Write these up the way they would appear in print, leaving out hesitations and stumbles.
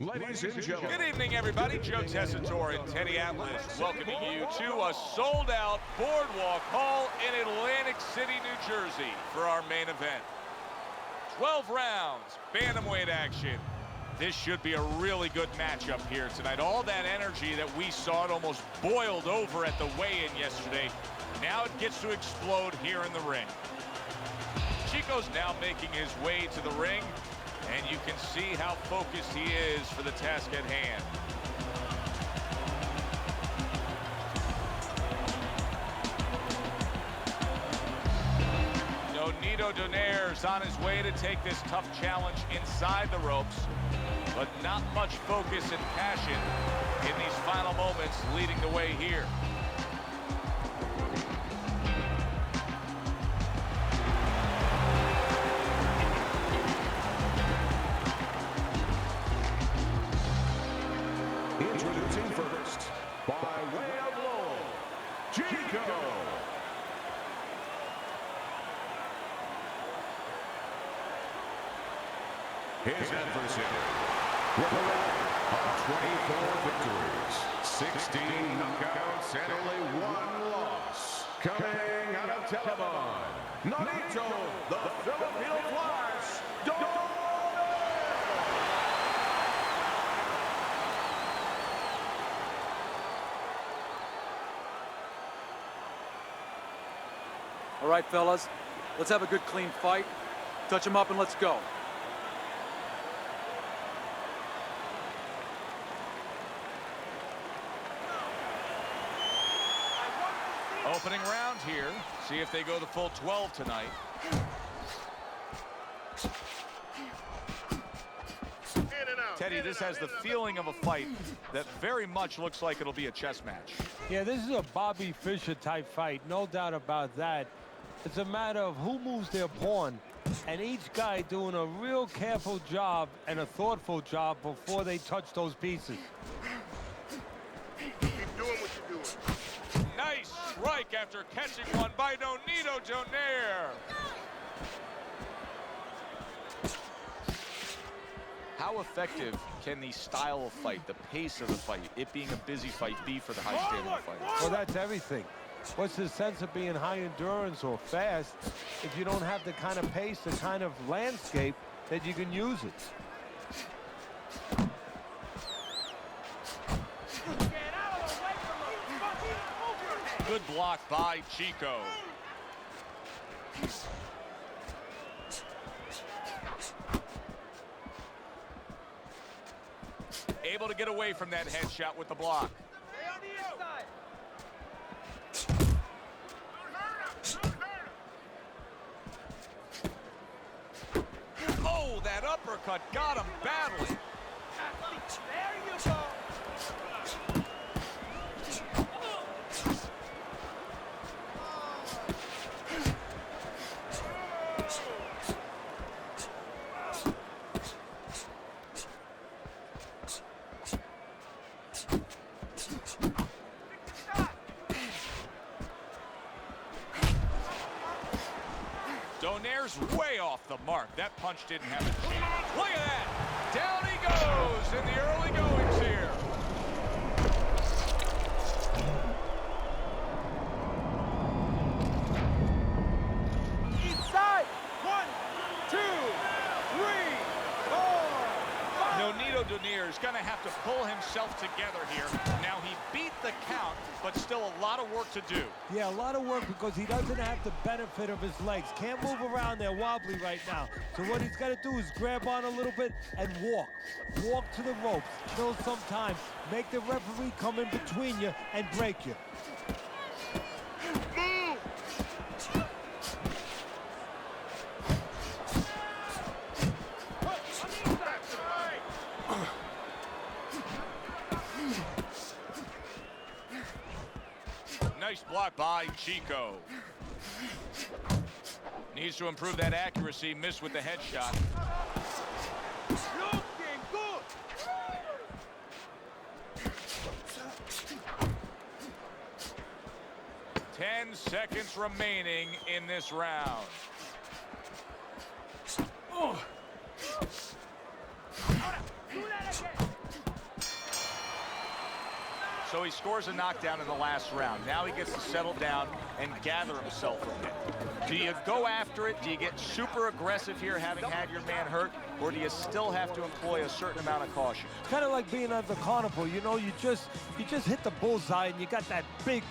Ladies and gentlemen. Good evening, everybody. Joe Tessitore and Teddy Atlas welcoming you to a sold-out Boardwalk Hall in Atlantic City, New Jersey for our main event. 12 rounds, bantamweight action. This should be a really good matchup here tonight. All that energy that we saw, it almost boiled over at the weigh-in yesterday. Now it gets to explode here in the ring. Chico's now making his way to the ring, and you can see how focused he is for the task at hand. Nonito Donaire is on his way to take this tough challenge inside the ropes, but not much focus and passion in these final moments leading the way here. Introducing first, by way of law, Chico. His adversary, with a record of 24 victories, 16 knockouts, and only 1 loss. Coming out of Telebon, Nonito, the Filipino Flash, All right, fellas, let's have a good, clean fight. Touch him up and let's go. Opening round here. See if they go the full 12 tonight. Teddy, this has the feeling of a fight that very much looks like it'll be a chess match. Yeah, this is a Bobby Fischer type fight, no doubt about that. It's a matter of who moves their pawn, and each guy doing a real careful job and a thoughtful job before they touch those pieces. Keep doing what you're doing. Nice strike after catching one by Nonito Donaire. How effective can the style of fight, the pace of the fight, it being a busy fight, be for the high-stamina fighter? Well, that's everything. What's the sense of being high endurance or fast if you don't have the kind of pace, the kind of landscape that you can use it? Good block by Chico. Able to get away from that headshot with the block. Oh, that uppercut got him badly. There you go. Donaire's way off the mark. That punch didn't have a chance. Look at that. Down he goes in the early goings here. Each side. 1, 2, 3, 4, 5. Nonito Donaire is going to have to pull himself together here. Now, he beat the count, but still a lot of work to do. Yeah, a lot of work because he doesn't have the benefit of his legs. Can't move around there wobbly right now. So what he's got to do is grab on a little bit and walk. Walk to the ropes, kill some time, make the referee come in between you and break you. Nice block by Chico. Needs to improve that accuracy. Missed with the headshot. Looking good. 10 seconds remaining in this round. Do that again. So he scores a knockdown in the last round. Now he gets to settle down and gather himself from it. Do you go after it? Do you get super aggressive here, having had your man hurt? Or do you still have to employ a certain amount of caution? It's kind of like being at the carnival. You know, you just hit the bullseye and you got that big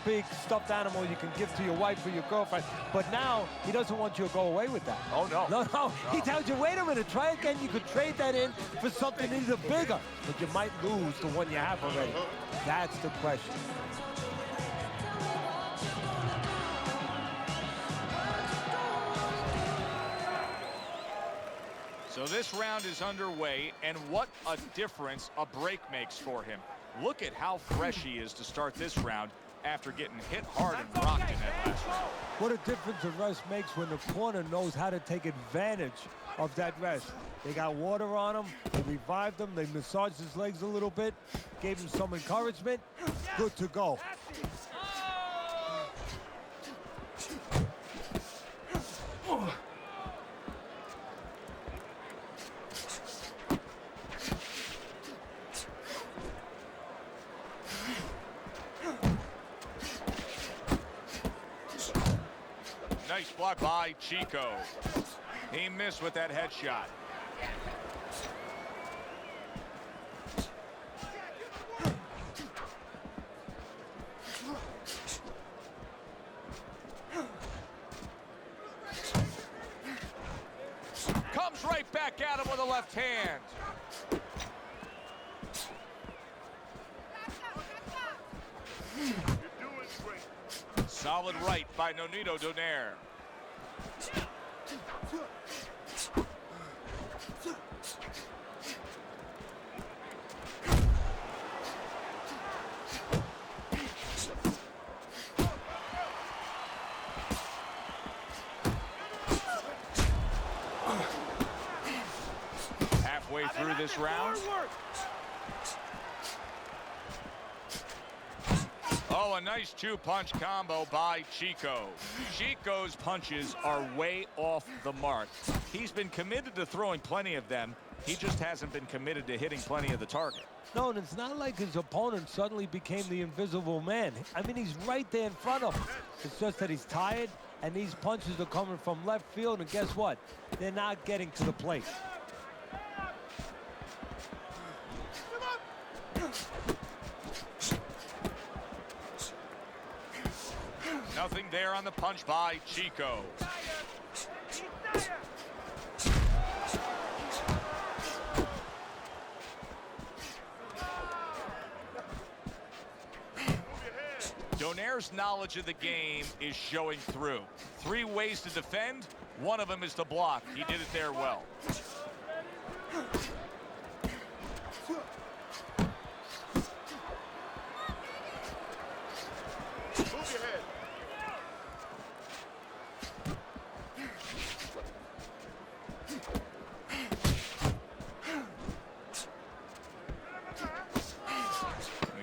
stuffed animal you can give to your wife or your girlfriend. But now he doesn't want you to go away with that. Oh, no. No. He tells you, wait a minute, try again. You could trade that in for something either bigger, but you might lose the one you have already. That's the question. So this round is underway, and what a difference a break makes for him. Look at how fresh he is to start this round after getting hit hard and rocked in that last round. What a difference a rest makes when the corner knows how to take advantage of that rest. They got water on him, they revived him, they massaged his legs a little bit, gave him some encouragement, good to go. Nice block by Chico. He missed with that headshot. Comes right back at him with a left hand. Solid right by Nonito Donaire. Halfway through this round. Oh, a nice two-punch combo by Chico. Chico's punches are way off the mark. He's been committed to throwing plenty of them. He just hasn't been committed to hitting plenty of the target. No, and it's not like his opponent suddenly became the invisible man. I mean, he's right there in front of him. It's just that he's tired, and these punches are coming from left field, and guess what? They're not getting to the plate. Nothing there on the punch by Chico. Donaire's knowledge of the game is showing through. 3 ways to defend. One of them is to block. He did it there well.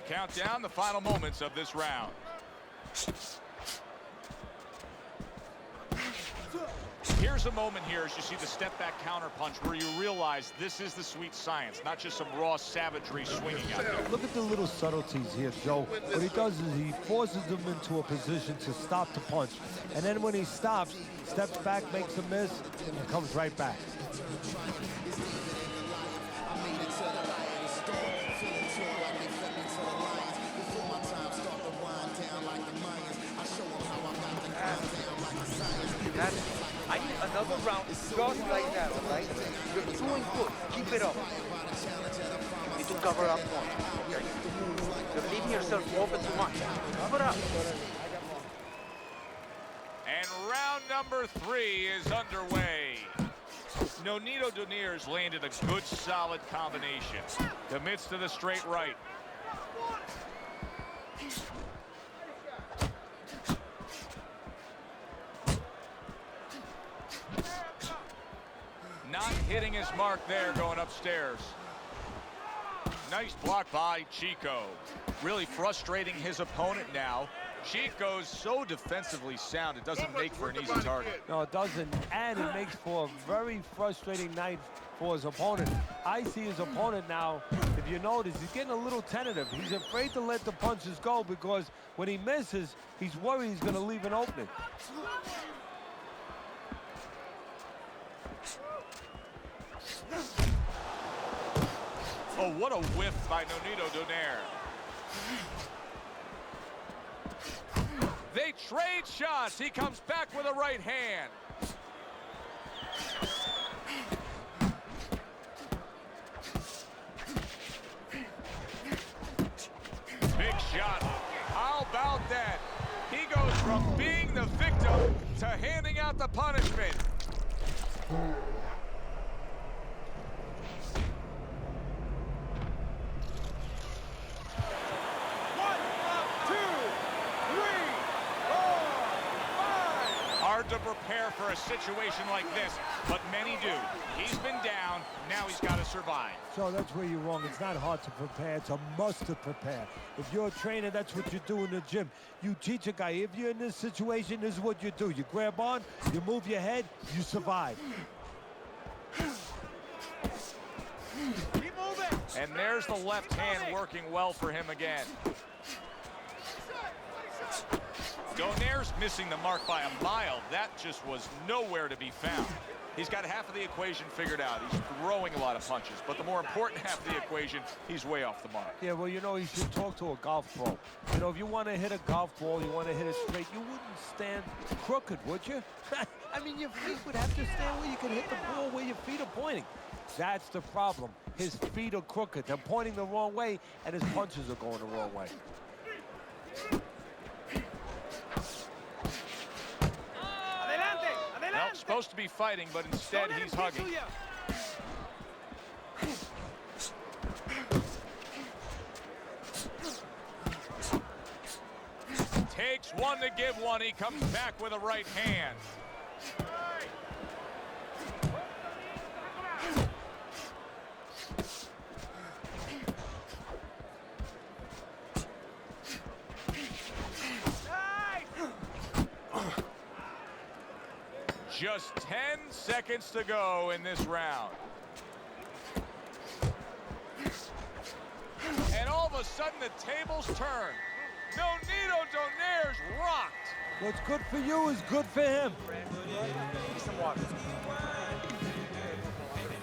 Count down the final moments of this round. Here's a moment here as you see the step back counter punch where you realize this is the sweet science, not just some raw savagery swinging out there. Look at the little subtleties here, Joe. What he does is he forces them into a position to stop the punch. And then when he stops, steps back, makes a miss, and comes right back. I need another round just like that, all right? You're doing good. Keep it up. You need to cover up more. Okay? You're leaving yourself open too much. Cover up. And round number 3 is underway. Nonito Donaire's landed a good, solid combination. Commits to the straight right. Not hitting his mark there going upstairs. Nice block by Chico. Really frustrating his opponent now. Chico's so defensively sound, it doesn't make for an easy target. No, it doesn't, and it makes for a very frustrating night for his opponent. I see his opponent now, if you notice, he's getting a little tentative. He's afraid to let the punches go because when he misses, he's worried he's going to leave an opening. Oh, what a whiff by Nonito Donaire. They trade shots. He comes back with a right hand. Big shot. How about that? He goes from being the victim to handing out the punishment. Hard to prepare for a situation like this, but many do. He's been down, now he's got to survive. So that's where you're wrong. It's not hard to prepare, it's a must to prepare. If you're a trainer, that's what you do in the gym. You teach a guy, if you're in this situation, this is what you do. You grab on, you move your head, you survive. Keep moving. And there's the left hand working well for him again. Donaire's missing the mark by a mile. That just was nowhere to be found. He's got half of the equation figured out. He's throwing a lot of punches, but the more important half of the equation, he's way off the mark. Yeah, well, you know, you should talk to a golf pro. You know, if you want to hit a golf ball, you want to hit it straight, you wouldn't stand crooked, would you? I mean, your feet would have to stand where you can hit the ball where your feet are pointing. That's the problem. His feet are crooked. They're pointing the wrong way, and his punches are going the wrong way. Well, supposed to be fighting, but instead he's hugging. Takes one to give one. He comes back with a right hand. Just 10 seconds to go in this round. And all of a sudden the tables turn. Nonito Donaire's rocked. What's good for you is good for him. Need some water.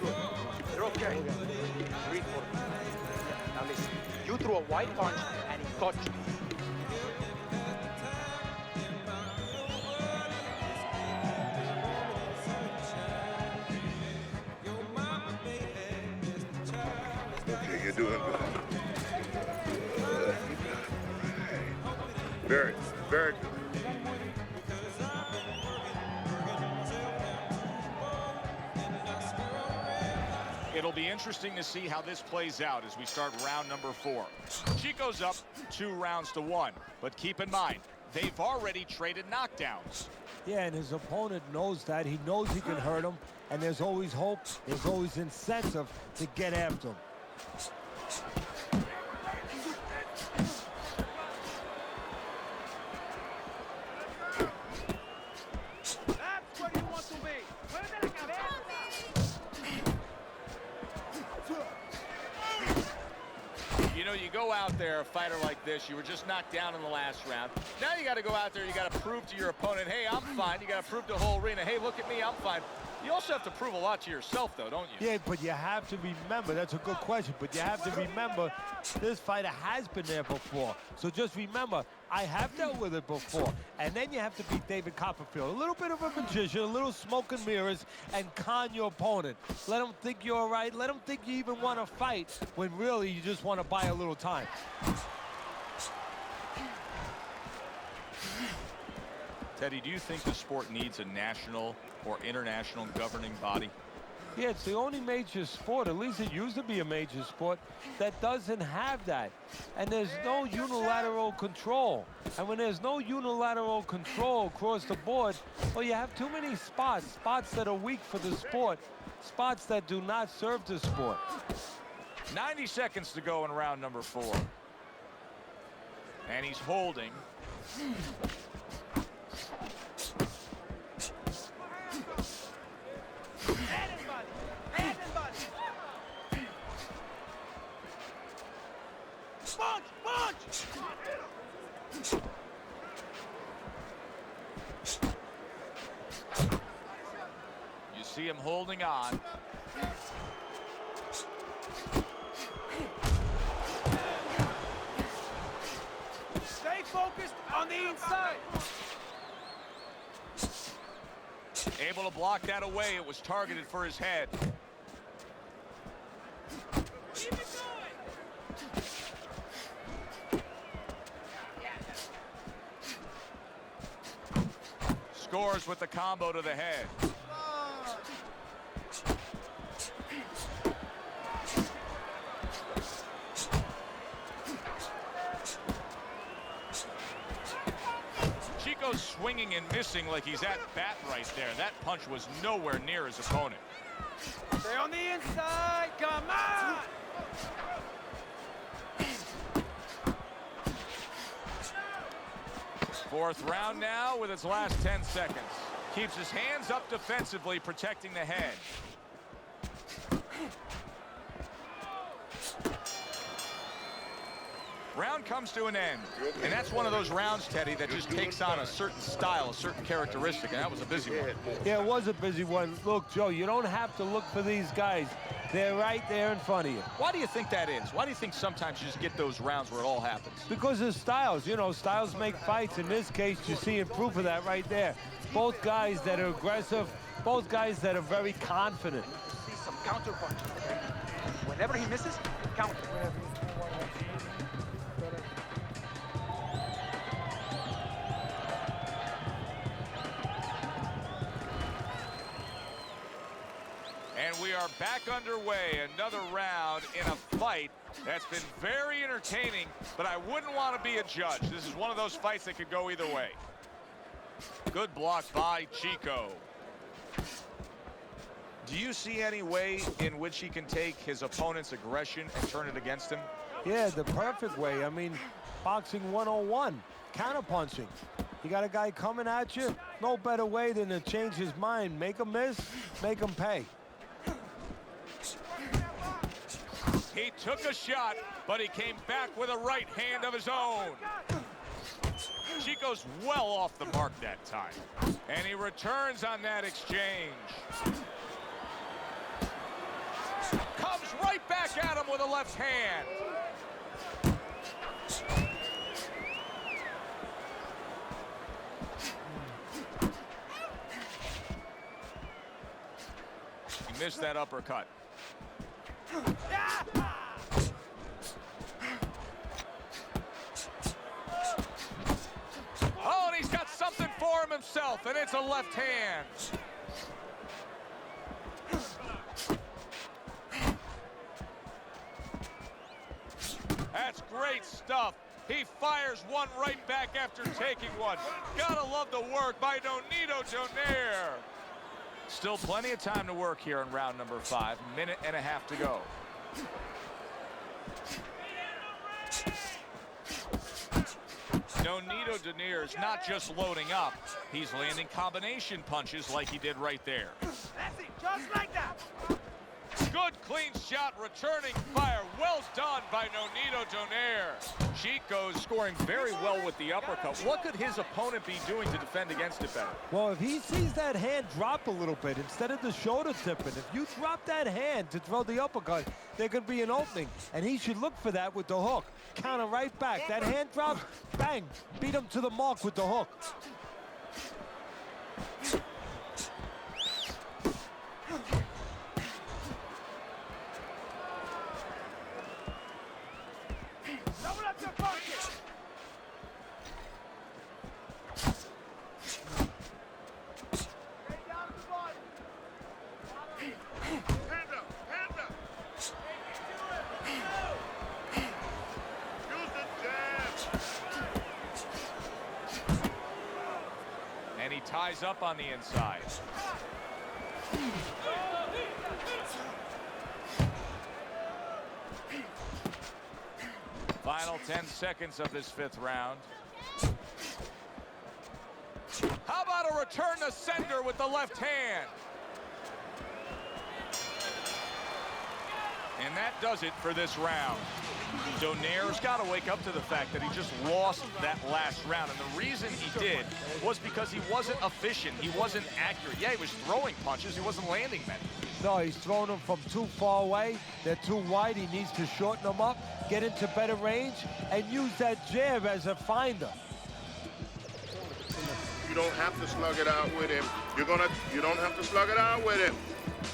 Good. You're okay. Breathe for me. Now listen, you threw a white punch and he caught you. You're doing good. Very, very good. It'll be interesting to see how this plays out as we start round number 4. Chico's up 2 rounds to 1, but keep in mind, they've already traded knockdowns. Yeah, and his opponent knows that. He knows he can hurt him, and there's always hope, there's always incentive to get after him. That's where you want to be. You know, you go out there, a fighter like this, you were just knocked down in the last round. Now you got to go out there, you got to prove to your opponent, hey, I'm fine. You got to prove to the whole arena, hey, look at me, I'm fine. You also have to prove a lot to yourself, though, don't you? Yeah, but you have to remember, that's a good question, but you have to remember this fighter has been there before. So just remember, I have dealt with it before. And then you have to beat David Copperfield. A little bit of a magician, a little smoke and mirrors, and con your opponent. Let him think you're all right. Let him think you even want to fight when really you just want to buy a little time. Teddy, do you think the sport needs a national or international governing body? Yeah, it's the only major sport, at least it used to be a major sport, that doesn't have that. And there's no unilateral control. And when there's no unilateral control across the board, well, you have too many spots that are weak for the sport, spots that do not serve the sport. 90 seconds to go in round number 4. And he's holding. Head and body. Head and body. Punch! Punch! You see him holding on. Stay focused on the inside. Able to block that away. It was targeted for his head. Keep it going. Scores with the combo to the head. Chico's swinging and missing like he's at bat right there. That punch was nowhere near his opponent. Stay on the inside. Come on. Fourth round now with its last 10 seconds. Keeps his hands up defensively, protecting the head. Round comes to an end. And that's one of those rounds, Teddy, that just takes on a certain style, a certain characteristic, and that was a busy one. Yeah, it was a busy one. Look, Joe, you don't have to look for these guys. They're right there in front of you. Why do you think that is? Why do you think sometimes you just get those rounds where it all happens? Because of styles. You know, styles make fights. In this case, you're seeing proof of that right there. Both guys that are aggressive, both guys that are very confident. See some counter punches. Whenever he misses, counter. And we are back underway. Another round in a fight that's been very entertaining, but I wouldn't want to be a judge. This is one of those fights that could go either way. Good block by Chico. Do you see any way in which he can take his opponent's aggression and turn it against him? Yeah, the perfect way. I mean, boxing 101, counterpunching. You got a guy coming at you, no better way than to change his mind. Make him miss, make him pay. He took a shot, but he came back with a right hand of his own. Chico's well off the mark that time. And he returns on that exchange. Comes right back at him with a left hand. He missed that uppercut. Oh, and he's got something for him himself, and it's a left hand. That's great stuff. He fires one right back after taking one. Gotta love the work by Nonito Donaire. Still plenty of time to work here in round number 5. Minute and a half to go. Nonito Donaire is not just loading up. He's landing combination punches like he did right there. That's it, just like that. Good clean shot, returning fire. Well done by Nonito Donaire. Chico's scoring very well with the uppercut. What could his opponent be doing to defend against it better? Well, if he sees that hand drop a little bit, instead of the shoulder tipping, if you drop that hand to throw the uppercut, there could be an opening, and he should look for that with the hook. Counter right back. That hand drops, bang, beat him to the mark with the hook. Double up your punches. Stay down the body. Hand up, hand up. Use the jab. And he ties up on the inside. Final 10 seconds of this 5th round. How about a return to sender with the left hand? And that does it for this round. Donaire's got to wake up to the fact that he just lost that last round. And the reason he did was because he wasn't efficient. He wasn't accurate. Yeah, he was throwing punches. He wasn't landing many. No, he's throwing them from too far away. They're too wide. He needs to shorten them up, get into better range, and use that jab as a finder. You don't have to slug it out with him. You don't have to slug it out with him.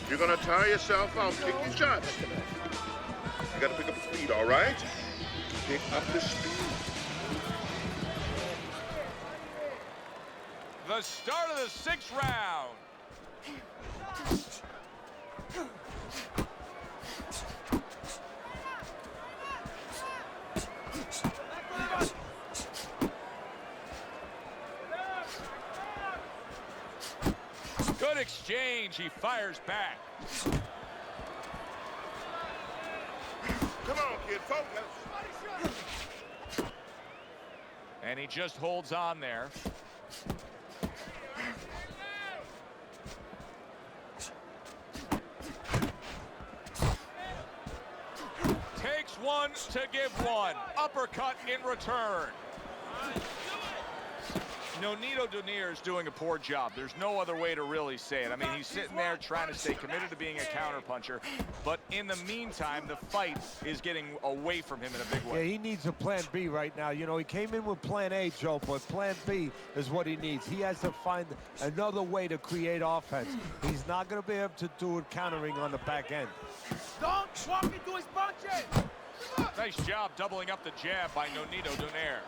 You're gonna tire yourself out. Pick your shots. You gotta pick up the speed, all right? Pick up the speed. The start of the 6th round. Good exchange. He fires back. Come on, kid, focus. And he just holds on there. Takes one to give one. Uppercut in return. Nonito Donaire is doing a poor job. There's no other way to really say it. I mean, he's sitting there trying to stay committed to being a counterpuncher, but in the meantime, the fight is getting away from him in a big way. Yeah, he needs a plan B right now. You know, he came in with plan A, Joe, but plan B is what he needs. He has to find another way to create offense. He's not going to be able to do it countering on the back end. Don't walk into his punches. Nice job doubling up the jab by Nonito Donaire.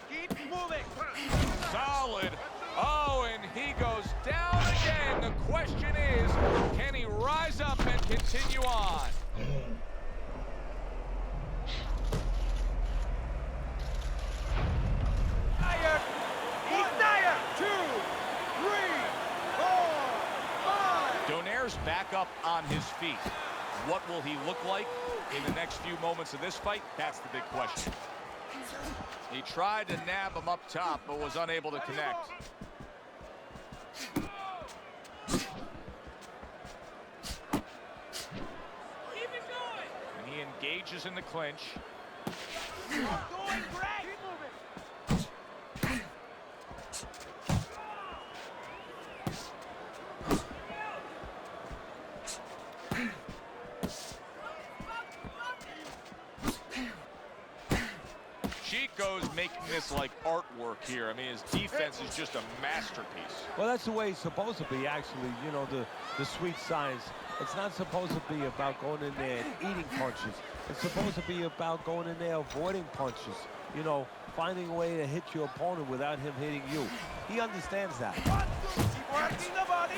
Keep moving. Solid. Oh, and he goes down again. The question is, can he rise up and continue on? Tired. He's tired. 2, 3, 4, 5. Donaire's back up on his feet. What will he look like in the next few moments of this fight? That's the big question. He tried to nab him up top, but was unable to connect. And he engages in the clinch. You're doing great. Keep moving. Chico's making this like artwork here. I mean, his defense is just a masterpiece. Well, that's the way it's supposed to be, actually. You know, the sweet science. It's not supposed to be about going in there and eating punches. It's supposed to be about going in there avoiding punches. You know, finding a way to hit your opponent without him hitting you. He understands that. Keep working the body.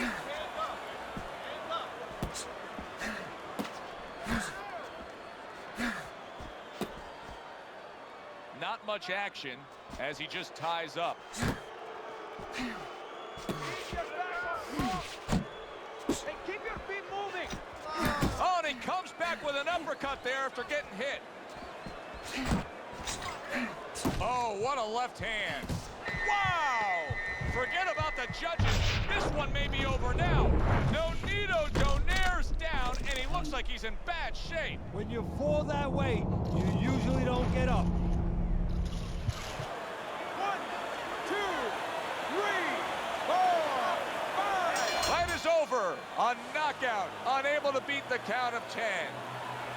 Not much action as he just ties up. Keep your back up. And keep your feet moving. Oh, and he comes back with an uppercut there after getting hit. Oh, what a left hand. Wow! Forget about the judges. This one may be over now. Nonito Donaire's down, and he looks like he's in bad shape. When you fall that way, you usually don't get up. 1, 2, 3, 4, 5. Fight is over. A knockout. Unable to beat the count of 10.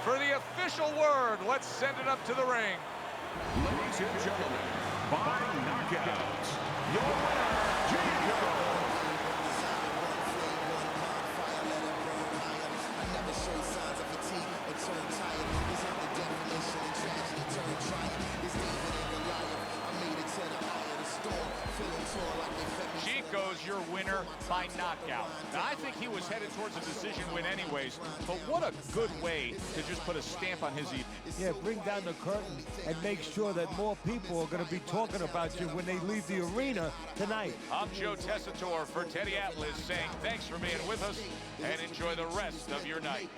For the official word, let's send it up to the ring. Ladies and gentlemen, by knockout, your winner, Jacob. Chico's your winner by knockout. Now, I think he was headed towards a decision win anyways, but what a good way to just put a stamp on his evening. Yeah, bring down the curtain and make sure that more people are going to be talking about you when they leave the arena tonight. I'm Joe Tessitore for Teddy Atlas saying thanks for being with us and enjoy the rest of your night.